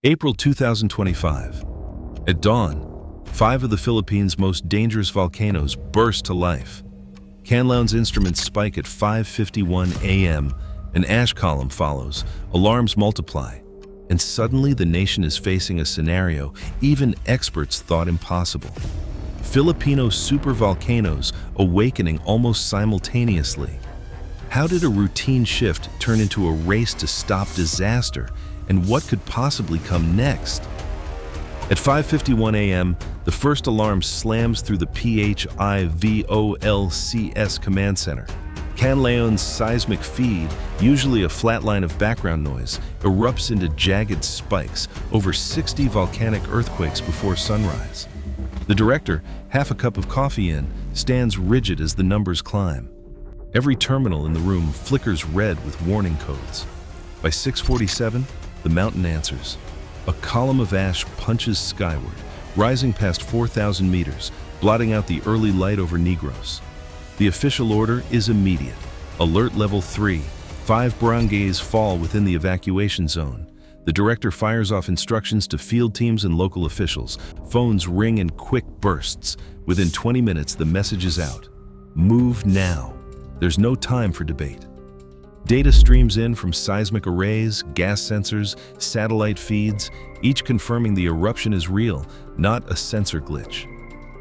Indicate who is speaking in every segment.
Speaker 1: April 2025. At dawn, 5 of the Philippines' most dangerous volcanoes burst to life. Canlaon's instruments spike at 5:51 a.m., an ash column follows, alarms multiply, and suddenly the nation is facing a scenario even experts thought impossible. Filipino supervolcanoes awakening almost simultaneously. How did a routine shift turn into a race to stop disaster, and what could possibly come next? At 5:51 a.m., the first alarm slams through the PHIVOLCS command center. Canlaon's seismic feed, usually a flat line of background noise, erupts into jagged spikes, over 60 volcanic earthquakes before sunrise. The director, half a cup of coffee in, stands rigid as the numbers climb. Every terminal in the room flickers red with warning codes. By 6:47, the mountain answers. A column of ash punches skyward, rising past 4,000 meters, blotting out the early light over Negros. The official order is immediate. Alert level 3. 5 barangays fall within the evacuation zone. The director fires off instructions to field teams and local officials. Phones ring in quick bursts. Within 20 minutes, the message is out. Move now. There's no time for debate. Data streams in from seismic arrays, gas sensors, satellite feeds, each confirming the eruption is real, not a sensor glitch.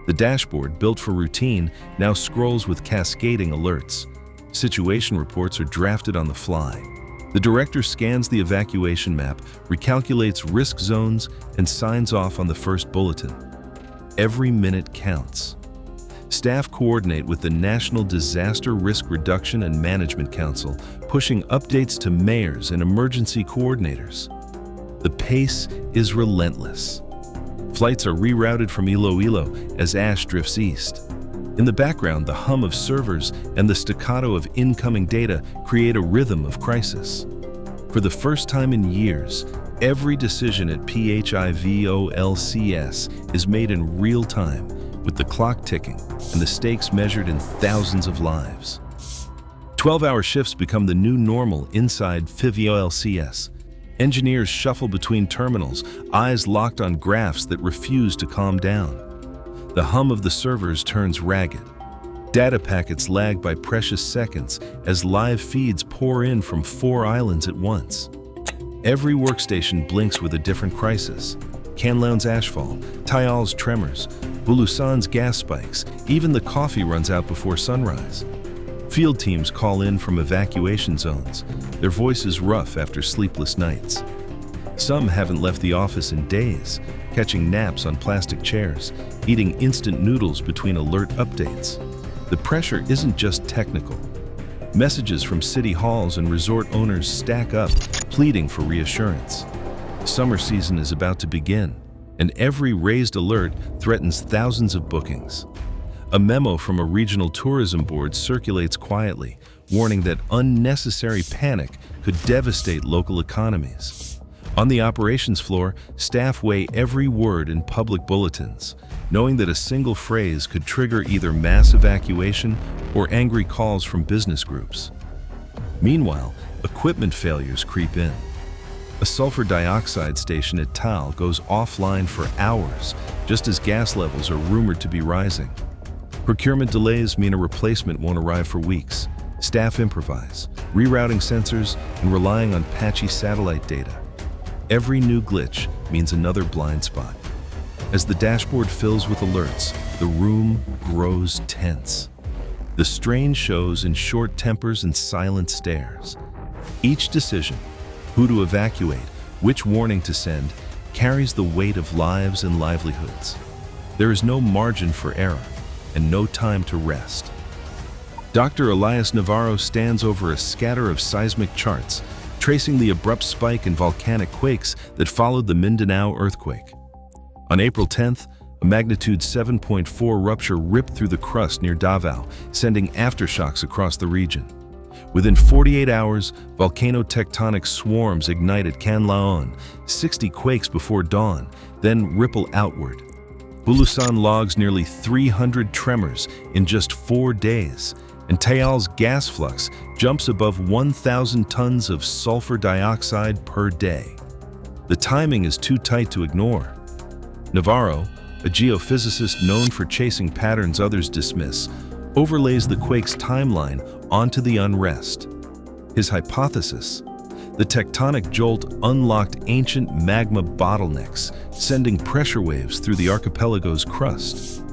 Speaker 1: The dashboard, built for routine, now scrolls with cascading alerts. Situation reports are drafted on the fly. The director scans the evacuation map, recalculates risk zones, and signs off on the first bulletin. Every minute counts. Staff coordinate with the National Disaster Risk Reduction and Management Council, pushing updates to mayors and emergency coordinators. The pace is relentless. Flights are rerouted from Iloilo as ash drifts east. In the background, the hum of servers and the staccato of incoming data create a rhythm of crisis. For the first time in years, every decision at PHIVOLCS is made in real time, with the clock ticking and the stakes measured in thousands of lives. 12-hour shifts become the new normal inside PHIVOLCS. Engineers shuffle between terminals, eyes locked on graphs that refuse to calm down. The hum of the servers turns ragged. Data packets lag by precious seconds as live feeds pour in from 4 islands at once. Every workstation blinks with a different crisis. Canlaon's ashfall, Tayal's tremors, Bulusan's gas spikes, even the coffee runs out before sunrise. Field teams call in from evacuation zones, their voices rough after sleepless nights. Some haven't left the office in days, catching naps on plastic chairs, eating instant noodles between alert updates. The pressure isn't just technical. Messages from city halls and resort owners stack up, pleading for reassurance. Summer season is about to begin, and every raised alert threatens thousands of bookings. A memo from a regional tourism board circulates quietly, warning that unnecessary panic could devastate local economies. On the operations floor, staff weigh every word in public bulletins, knowing that a single phrase could trigger either mass evacuation or angry calls from business groups. Meanwhile, equipment failures creep in. A sulfur dioxide station at Tal goes offline for hours, just as gas levels are rumored to be rising. Procurement delays mean a replacement won't arrive for weeks. Staff improvise, rerouting sensors and relying on patchy satellite data. Every new glitch means another blind spot. As the dashboard fills with alerts, the room grows tense. The strain shows in short tempers and silent stares. Each decision, who to evacuate, which warning to send, carries the weight of lives and livelihoods. There is no margin for error and no time to rest. Dr. Elias Navarro stands over a scatter of seismic charts, tracing the abrupt spike in volcanic quakes that followed the Mindanao earthquake. On April 10th, a magnitude 7.4 rupture ripped through the crust near Davao, sending aftershocks across the region. Within 48 hours, volcano tectonic swarms ignite at Canlaon, 60 quakes before dawn, then ripple outward. Bulusan logs nearly 300 tremors in just 4 days, and Tayal's gas flux jumps above 1,000 tons of sulfur dioxide per day. The timing is too tight to ignore. Navarro, a geophysicist known for chasing patterns others dismiss, overlays the quake's timeline onto the unrest. His hypothesis: the tectonic jolt unlocked ancient magma bottlenecks, sending pressure waves through the archipelago's crust.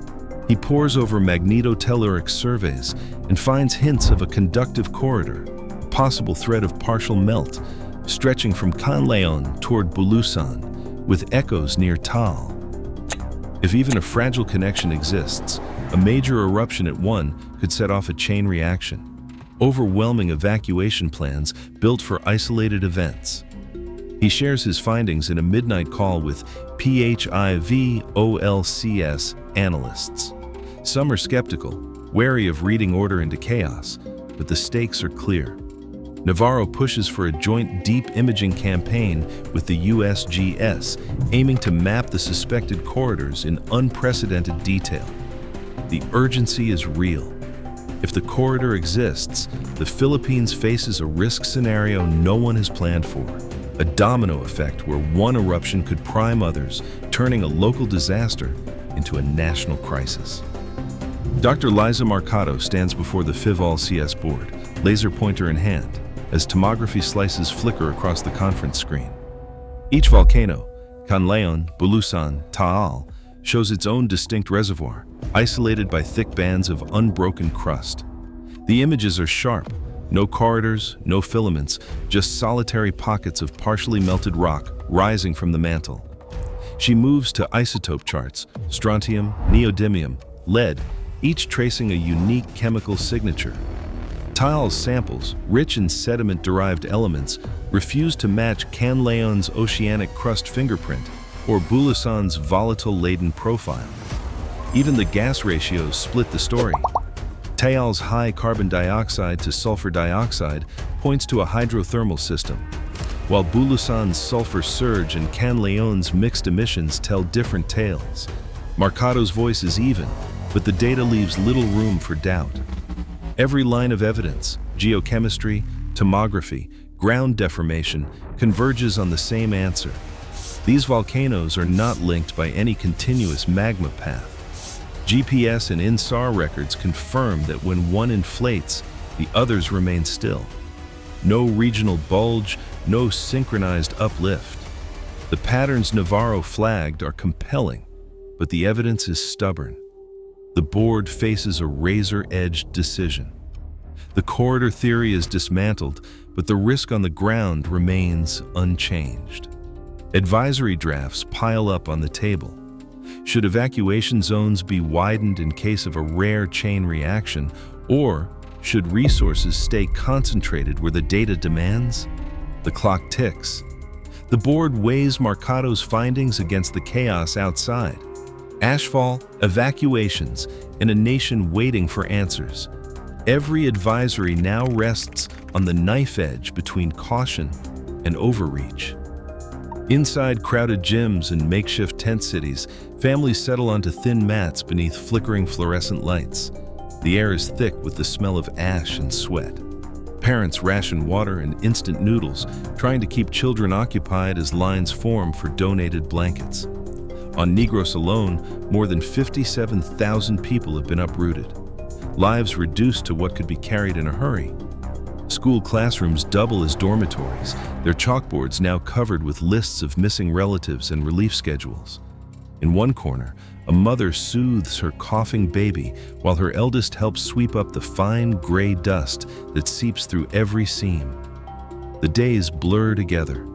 Speaker 1: He pores over magnetotelluric surveys and finds hints of a conductive corridor, a possible thread of partial melt, stretching from Canleon toward Bulusan, with echoes near Taal. If even a fragile connection exists, a major eruption at one could set off a chain reaction, overwhelming evacuation plans built for isolated events. He shares his findings in a midnight call with PHIVOLCS analysts. Some are skeptical, wary of reading order into chaos, but the stakes are clear. Navarro pushes for a joint deep imaging campaign with the USGS, aiming to map the suspected corridors in unprecedented detail. The urgency is real. If the corridor exists, the Philippines faces a risk scenario no one has planned for, a domino effect where one eruption could prime others, turning a local disaster into a national crisis. Dr. Liza Marcado stands before the PHIVOLCS board, laser pointer in hand, as tomography slices flicker across the conference screen. Each volcano, Canleon, Bulusan, Taal, shows its own distinct reservoir, isolated by thick bands of unbroken crust. The images are sharp, no corridors, no filaments, just solitary pockets of partially melted rock rising from the mantle. She moves to isotope charts, strontium, neodymium, lead, each tracing a unique chemical signature. Taal's samples, rich in sediment-derived elements, refuse to match Canleon's oceanic crust fingerprint or Bulusan's volatile-laden profile. Even the gas ratios split the story. Taal's high carbon dioxide to sulfur dioxide points to a hydrothermal system, while Bulusan's sulfur surge and Canleon's mixed emissions tell different tales. Marcado's voice is even, but the data leaves little room for doubt. Every line of evidence, geochemistry, tomography, ground deformation, converges on the same answer. These volcanoes are not linked by any continuous magma path. GPS and INSAR records confirm that when one inflates, the others remain still. No regional bulge, no synchronized uplift. The patterns Navarro flagged are compelling, but the evidence is stubborn. The board faces a razor-edged decision. The corridor theory is dismantled, but the risk on the ground remains unchanged. Advisory drafts pile up on the table. Should evacuation zones be widened in case of a rare chain reaction, or should resources stay concentrated where the data demands? The clock ticks. The board weighs Marcado's findings against the chaos outside. Ashfall, evacuations, and a nation waiting for answers. Every advisory now rests on the knife edge between caution and overreach. Inside crowded gyms and makeshift tent cities, families settle onto thin mats beneath flickering fluorescent lights. The air is thick with the smell of ash and sweat. Parents ration water and instant noodles, trying to keep children occupied as lines form for donated blankets. On Negros alone, more than 57,000 people have been uprooted. Lives reduced to what could be carried in a hurry. School classrooms double as dormitories, their chalkboards now covered with lists of missing relatives and relief schedules. In one corner, a mother soothes her coughing baby while her eldest helps sweep up the fine gray dust that seeps through every seam. The days blur together.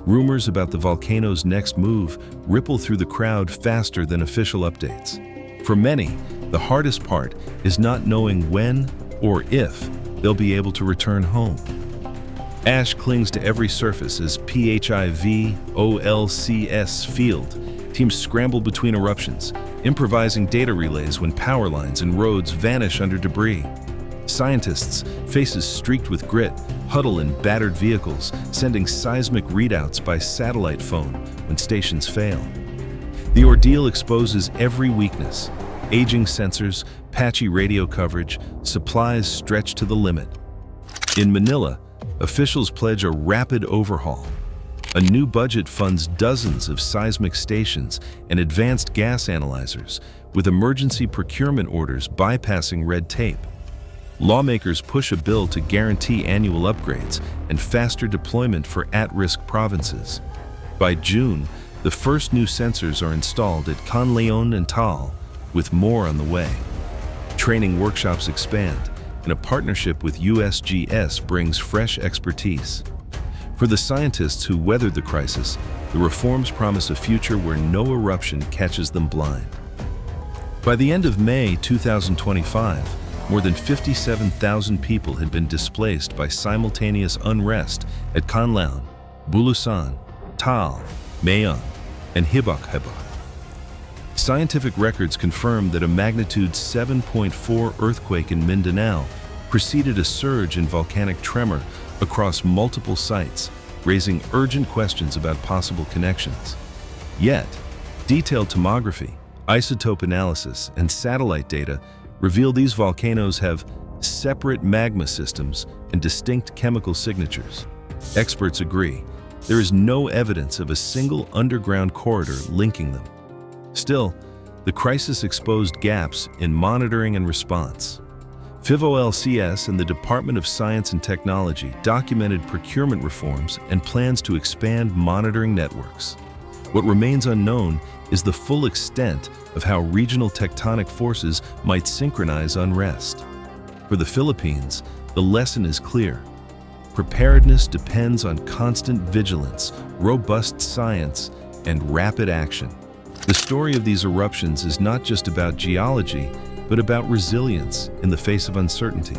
Speaker 1: Rumors about the volcano's next move ripple through the crowd faster than official updates. For many, the hardest part is not knowing when or if they'll be able to return home. Ash clings to every surface as PHIVOLCS field teams scramble between eruptions, improvising data relays when power lines and roads vanish under debris. Scientists, faces streaked with grit, huddle in battered vehicles, sending seismic readouts by satellite phone when stations fail. The ordeal exposes every weakness: aging sensors, patchy radio coverage, supplies stretched to the limit. In Manila, officials pledge a rapid overhaul. A new budget funds dozens of seismic stations and advanced gas analyzers, with emergency procurement orders bypassing red tape. Lawmakers push a bill to guarantee annual upgrades and faster deployment for at-risk provinces. By June, the first new sensors are installed at Conleon and Tal, with more on the way. Training workshops expand, and a partnership with USGS brings fresh expertise. For the scientists who weathered the crisis, the reforms promise a future where no eruption catches them blind. By the end of May 2025, more than 57,000 people had been displaced by simultaneous unrest at Conleon, Bulusan, Tal, Mayon, and Hibak-Hibak. Scientific records confirm that a magnitude 7.4 earthquake in Mindanao preceded a surge in volcanic tremor across multiple sites, raising urgent questions about possible connections. Yet, detailed tomography, isotope analysis, and satellite data reveal these volcanoes have separate magma systems and distinct chemical signatures. Experts agree, there is no evidence of a single underground corridor linking them. Still, the crisis exposed gaps in monitoring and response. PhyVolCS and the Department of Science and Technology documented procurement reforms and plans to expand monitoring networks. What remains unknown is the full extent of how regional tectonic forces might synchronize unrest. For the Philippines, the lesson is clear. Preparedness depends on constant vigilance, robust science, and rapid action. The story of these eruptions is not just about geology, but about resilience in the face of uncertainty.